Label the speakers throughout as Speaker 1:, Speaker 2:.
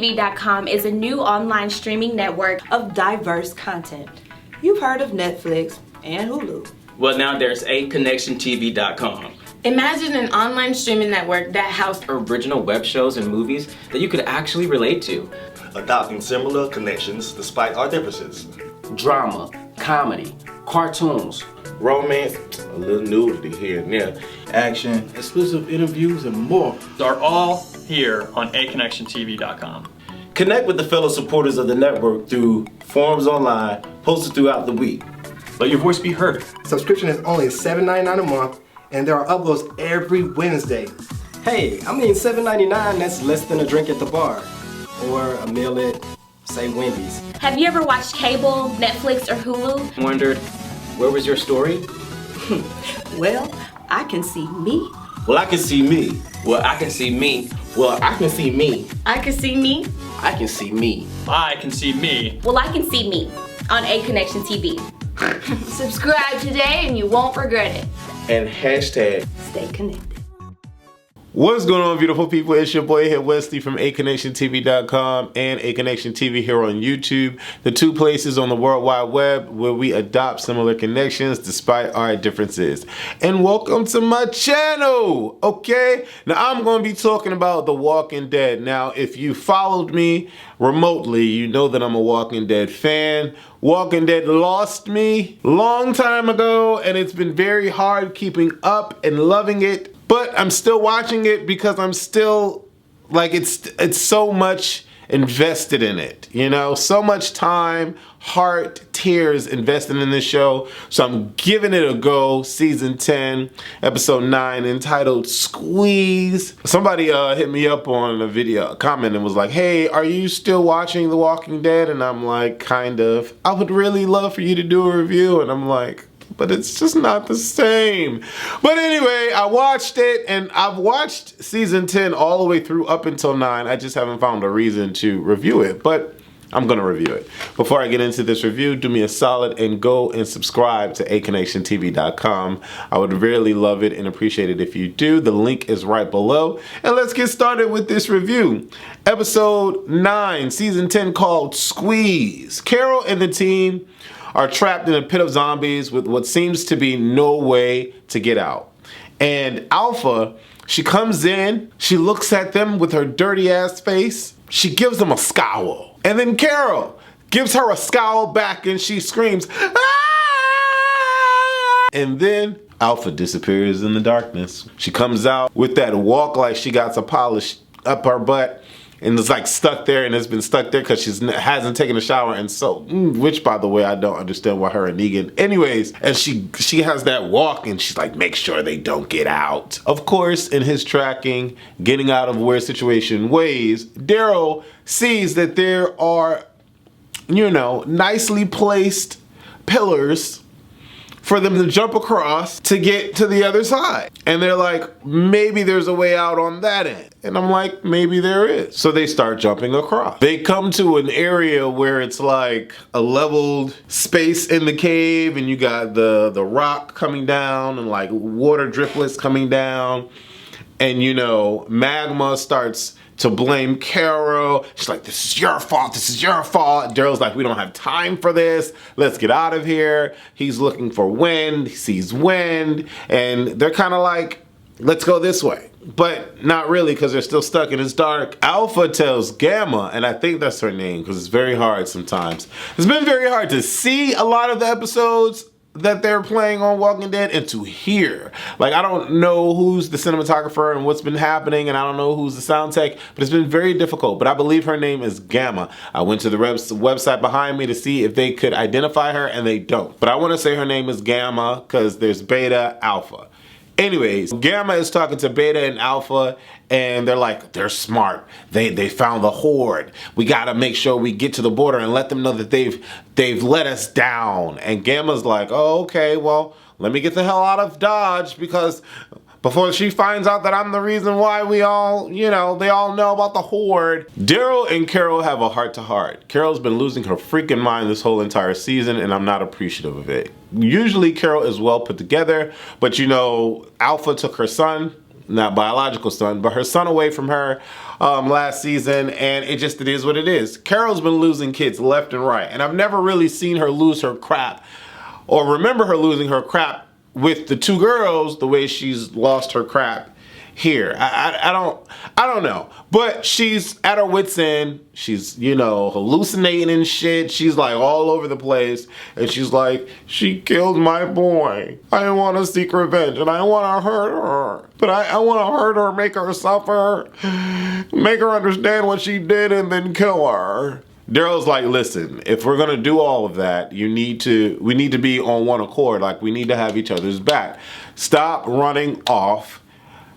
Speaker 1: AconneXionTV.com is a new online streaming network
Speaker 2: of diverse content. You've heard of Netflix and Hulu.
Speaker 3: Well, now there's AconneXionTV.com.
Speaker 1: Imagine an online streaming network that housed
Speaker 3: Original web shows and movies that you could actually relate to.
Speaker 4: Adopting similar connections despite our differences.
Speaker 5: Drama, comedy, cartoons,
Speaker 6: romance, a little nudity here and there,
Speaker 7: action, exclusive interviews, and more
Speaker 8: are all here on AconneXionTV.com.
Speaker 6: Connect with the fellow supporters of the network through forums online posted throughout the week.
Speaker 8: Let your voice be heard.
Speaker 9: Subscription is only $7.99 a month, and there are uploads every Wednesday.
Speaker 5: Hey, I mean $7.99, that's less than a drink at the bar. Or a meal at, say, Wendy's.
Speaker 1: Have you ever watched cable, Netflix, or Hulu?
Speaker 3: Wondered, where was your story?
Speaker 2: Well, I can see me.
Speaker 6: Well, I can see me.
Speaker 3: Well, I can see me.
Speaker 6: Well, I can see me.
Speaker 1: I can see me.
Speaker 5: I can see me.
Speaker 8: I can see me.
Speaker 1: Well, I can see me on A Connection TV. Subscribe today and you won't regret it.
Speaker 6: And hashtag
Speaker 2: Stay connected.
Speaker 10: What's going on, beautiful people? It's your boy here, Wesley from AconneXionTV.com and A Connection TV here on YouTube, the two places on the World Wide Web where we adopt similar connections despite our differences. And welcome to my channel, okay? Now, I'm going to be talking about The Walking Dead. Now, if you followed me remotely, you know that I'm a Walking Dead fan. Walking Dead lost me long time ago, and it's been very hard keeping up and loving it. But I'm still watching it because I'm still, like, it's so much invested in it, you know? So much time, heart, tears invested in this show. So I'm giving it a go, season 10, episode 9, entitled Squeeze. Somebody hit me up on a video, a comment, and was like, hey, are you still watching The Walking Dead? And I'm like, kind of. I would really love for you to do a review. And I'm like, but it's just not the same. But anyway, I watched it, and I've watched season 10 all the way through up until 9. I just haven't found a reason to review it, but I'm gonna review it. Before I get into this review, do me a solid and go and subscribe to AconneXionTV.com. I would really love it and appreciate it if you do. The link is right below. And let's get started with this review. Episode 9, season 10, called Squeeze. Carol and the team are trapped in a pit of zombies with what seems to be no way to get out. And Alpha, she comes in, she looks at them with her dirty ass face, she gives them a scowl. And then Carol gives her a scowl back and she screams, "Ah!" And then Alpha disappears in the darkness. She comes out with that walk like she got some polish up her butt, and it's like stuck there, and it's been stuck there because she hasn't taken a shower, and so, which by the way, I don't understand why her and Negan. Anyways, and she has that walk, and she's like, make sure they don't get out. Of course, in his tracking, getting out of weird situation ways, Daryl sees that there are, you know, nicely placed pillars for them to jump across to get to the other side. And they're like, maybe there's a way out on that end. And I'm like, maybe there is. So they start jumping across. They come to an area where it's like a leveled space in the cave, and you got the rock coming down and like water driplets coming down. And you know, magma starts to blame Carol. She's like, this is your fault, this is your fault. Daryl's like, we don't have time for this. Let's get out of here. He's looking for wind, he sees wind, and they're kind of like, let's go this way. But not really, because they're still stuck and it's dark. Alpha tells Gamma, and I think that's her name because it's very hard sometimes. It's been very hard to see a lot of the episodes that they're playing on Walking Dead and to hear. Like, I don't know who's the cinematographer and what's been happening, and I don't know who's the sound tech, but it's been very difficult. But I believe her name is Gamma. I went to the website behind me to see if they could identify her, and they don't. But I want to say her name is Gamma because there's Beta, Alpha. Anyways, Gamma is talking to Beta and Alpha, and they're like, they're smart. They found the horde. We gotta make sure we get to the border and let them know that they've let us down. And Gamma's like, oh, okay, well, let me get the hell out of Dodge, because before she finds out that I'm the reason why we all, you know, they all know about the horde. Daryl and Carol have a heart-to-heart. Carol's been losing her freaking mind this whole entire season, and I'm not appreciative of it. Usually Carol is well put together, but you know, Alpha took her son, not biological son, but her son away from her last season, and it is what it is. Carol's been losing kids left and right, and I've never really seen her lose her crap, or remember her losing her crap with the two girls the way she's lost her crap here. I don't know, but she's at her wit's end. She's, you know, hallucinating and shit. She's like all over the place, and she's like, she killed my boy. I want to seek revenge, and I want to hurt her, but I want to hurt her, make her suffer, make her understand what she did, and then kill her. Daryl's like, listen, if we're gonna do all of that, we need to be on one accord. Like, we need to have each other's back. Stop running off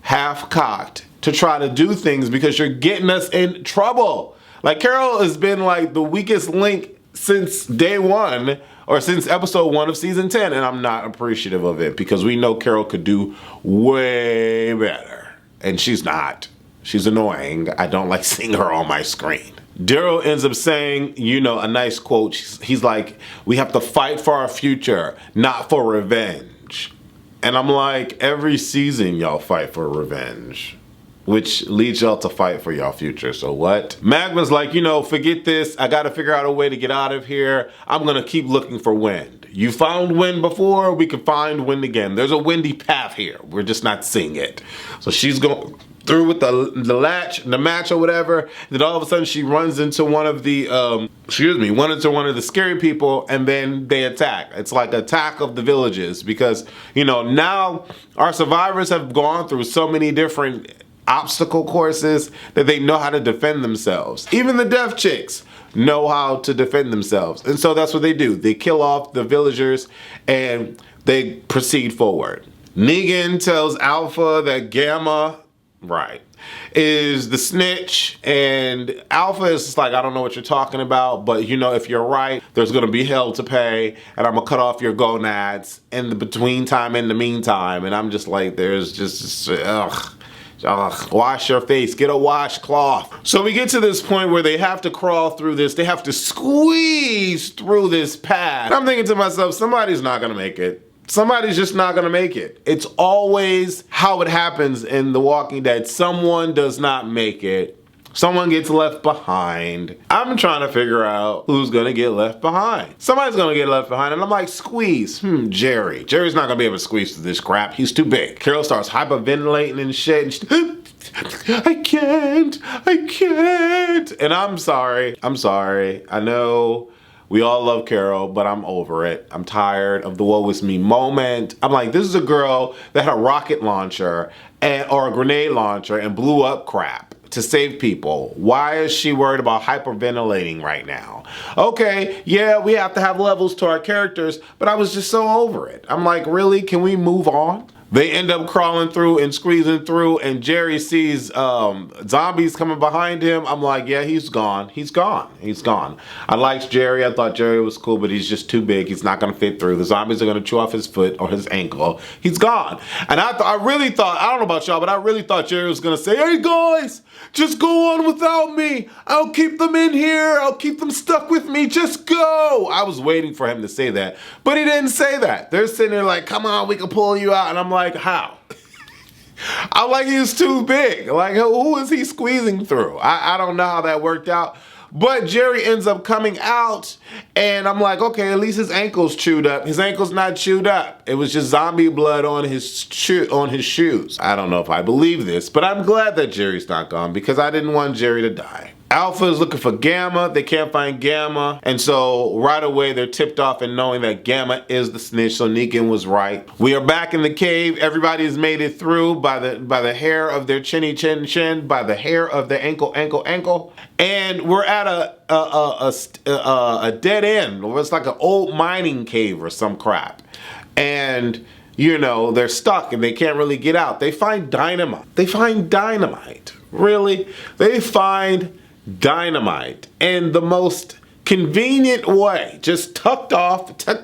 Speaker 10: half-cocked to try to do things because you're getting us in trouble. Like, Carol has been like the weakest link since day one, or since episode 1 of season 10, and I'm not appreciative of it because we know Carol could do way better, and she's not. She's annoying. I don't like seeing her on my screen. Daryl ends up saying, you know, a nice quote. He's like, we have to fight for our future, not for revenge. And I'm like, every season y'all fight for revenge, which leads y'all to fight for y'all future. So what? Magma's like, you know, forget this. I got to figure out a way to get out of here. I'm going to keep looking for wind. You found wind before, we can find wind again. There's a windy path here. We're just not seeing it. So she's going through with the match or whatever. Then all of a sudden she runs into one of the, one of the scary people, and then they attack. It's like Attack of the Villages because, you know, now our survivors have gone through so many different obstacle courses that they know how to defend themselves. Even the deaf chicks know how to defend themselves. And so that's what they do. They kill off the villagers and they proceed forward. Negan tells Alpha that Gamma, is the snitch, and Alpha is just like, I don't know what you're talking about, but you know, if you're right, there's gonna be hell to pay, and I'm gonna cut off your gonads in the in the meantime, and I'm just like, there's just, wash your face, get a washcloth. So we get to this point where they have to crawl through this, they have to squeeze through this path. I'm thinking to myself, somebody's not gonna make it. Somebody's just not gonna make it. It's always how it happens in The Walking Dead. Someone does not make it. Someone gets left behind. I'm trying to figure out who's gonna get left behind. Somebody's gonna get left behind, and I'm like, squeeze. Jerry. Jerry's not gonna be able to squeeze through this crap. He's too big. Carol starts hyperventilating and shit. And I can't. And I'm sorry. I know we all love Carol, but I'm over it. I'm tired of the woe is me moment. I'm like, this is a girl that had a rocket launcher or a grenade launcher and blew up crap to save people. Why is she worried about hyperventilating right now? Okay, yeah, we have to have levels to our characters, but I was just so over it. I'm like, really? Can we move on? They end up crawling through and squeezing through, and Jerry sees zombies coming behind him. I'm like, yeah, he's gone. I liked Jerry. I thought Jerry was cool, but he's just too big. He's not going to fit through. The zombies are going to chew off his foot or his ankle. He's gone. And I really thought, I don't know about y'all, but I really thought Jerry was going to say, hey guys, just go on without me. I'll keep them in here. I'll keep them stuck with me. Just go. I was waiting for him to say that, but he didn't say that. They're sitting there like, come on, we can pull you out. And I'm like, how? I'm like, he's too big. Like, who is he squeezing through? I don't know how that worked out. But Jerry ends up coming out, and I'm like, okay, at least his ankle's chewed up. His ankle's not chewed up. It was just zombie blood on his shoes. I don't know if I believe this, but I'm glad that Jerry's not gone because I didn't want Jerry to die. Alpha is looking for Gamma. They can't find Gamma. And so right away they're tipped off in knowing that Gamma is the snitch. So Negan was right. We are back in the cave. Everybody has made it through by the hair of their chinny chin, by the hair of their ankle. And we're at a dead end. It's like an old mining cave or some crap. And you know, they're stuck and they can't really get out. They find dynamite. Really? They find dynamite in the most convenient way, just tucked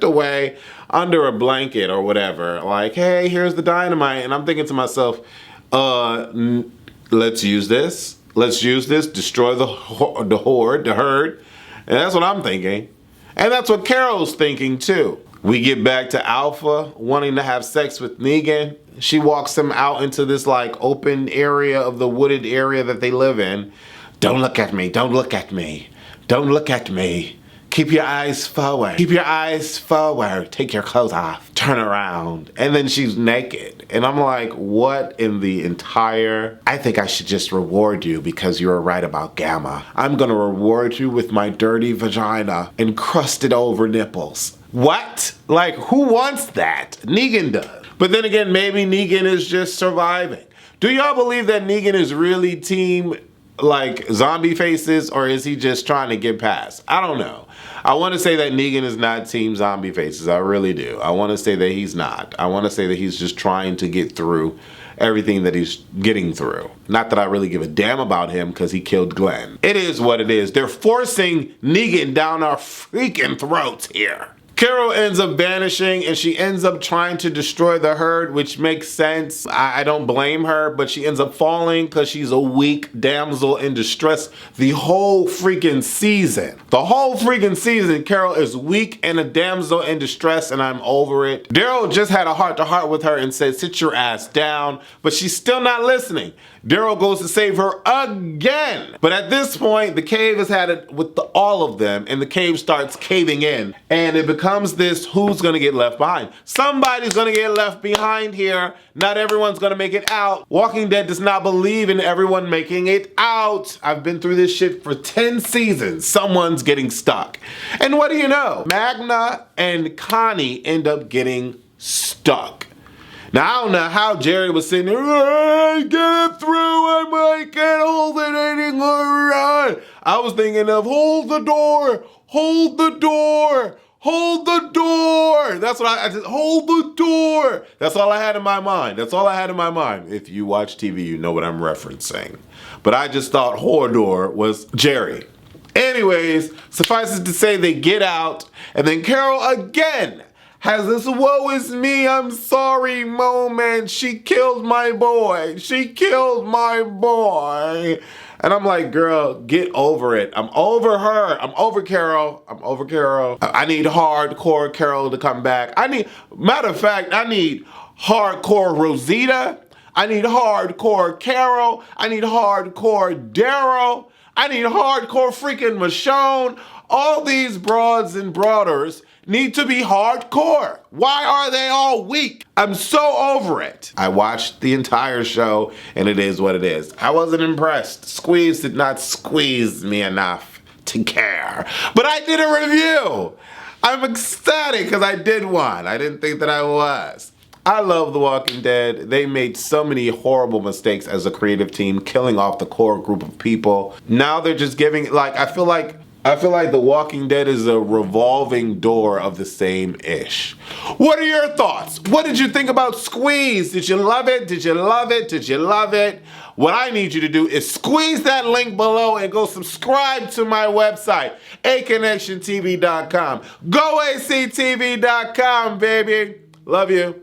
Speaker 10: away under a blanket or whatever. Like, hey, here's the dynamite. And I'm thinking to myself, let's use this. Destroy the herd. And that's what I'm thinking. And that's what Carol's thinking too. We get back to Alpha wanting to have sex with Negan. She walks him out into this like open area of the wooded area that they live in. Don't look at me, don't look at me, don't look at me. Keep your eyes forward. Keep your eyes forward. Take your clothes off. Turn around. And then she's naked. And I'm like, what in the entire... I think I should just reward you because you were right about Gamma. I'm gonna reward you with my dirty vagina and crusted over nipples. What? Like, who wants that? Negan does. But then again, maybe Negan is just surviving. Do y'all believe that Negan is really team like zombie faces, or is he just trying to get past? I don't know. I want to say that Negan is not team zombie faces. I really do. I want to say that he's not. I want to say that he's just trying to get through everything that he's getting through. Not that I really give a damn about him because he killed Glenn. It is what it is. They're forcing Negan down our freaking throats here. Carol ends up vanishing and she ends up trying to destroy the herd, which makes sense. I don't blame her, but she ends up falling because she's a weak damsel in distress the whole freaking season. The whole freaking season, Carol is weak and a damsel in distress, and I'm over it. Daryl just had a heart-to-heart with her and said, sit your ass down, but she's still not listening. Daryl goes to save her again. But at this point, the cave has had it with all of them, and the cave starts caving in. And it becomes this, who's gonna get left behind? Somebody's gonna get left behind here. Not everyone's gonna make it out. Walking Dead does not believe in everyone making it out. I've been through this shit for 10 seasons. Someone's getting stuck. And what do you know? Magna and Connie end up getting stuck. Now, I don't know how Jerry was sitting there, I get through, I can't hold it anymore. I was thinking of hold the door, hold the door, hold the door. That's what I just, hold the door. That's all I had in my mind. That's all I had in my mind. If you watch TV, you know what I'm referencing. But I just thought Horror was Jerry. Anyways, suffice it to say they get out, and then Carol again has this woe is me, I'm sorry moment. She killed my boy. She killed my boy. And I'm like, girl, get over it. I'm over her. I'm over Carol. I'm over Carol. I need hardcore Carol to come back. Matter of fact, I need hardcore Rosita. I need hardcore Carol. I need hardcore Daryl. I need hardcore freaking Michonne. All these broads and broaders need to be hardcore. Why are they all weak? I'm so over it. I watched the entire show and it is what it is. I wasn't impressed. Squeeze did not squeeze me enough to care. But I did a review. I'm ecstatic because I did one. I didn't think that I was. I love The Walking Dead. They made so many horrible mistakes as a creative team, killing off the core group of people. Now they're just giving, like, I feel like The Walking Dead is a revolving door of the same ish. What are your thoughts? What did you think about Squeeze? Did you love it? Did you love it? Did you love it? What I need you to do is squeeze that link below and go subscribe to my website, aconnectiontv.com. Go actv.com, baby. Love you.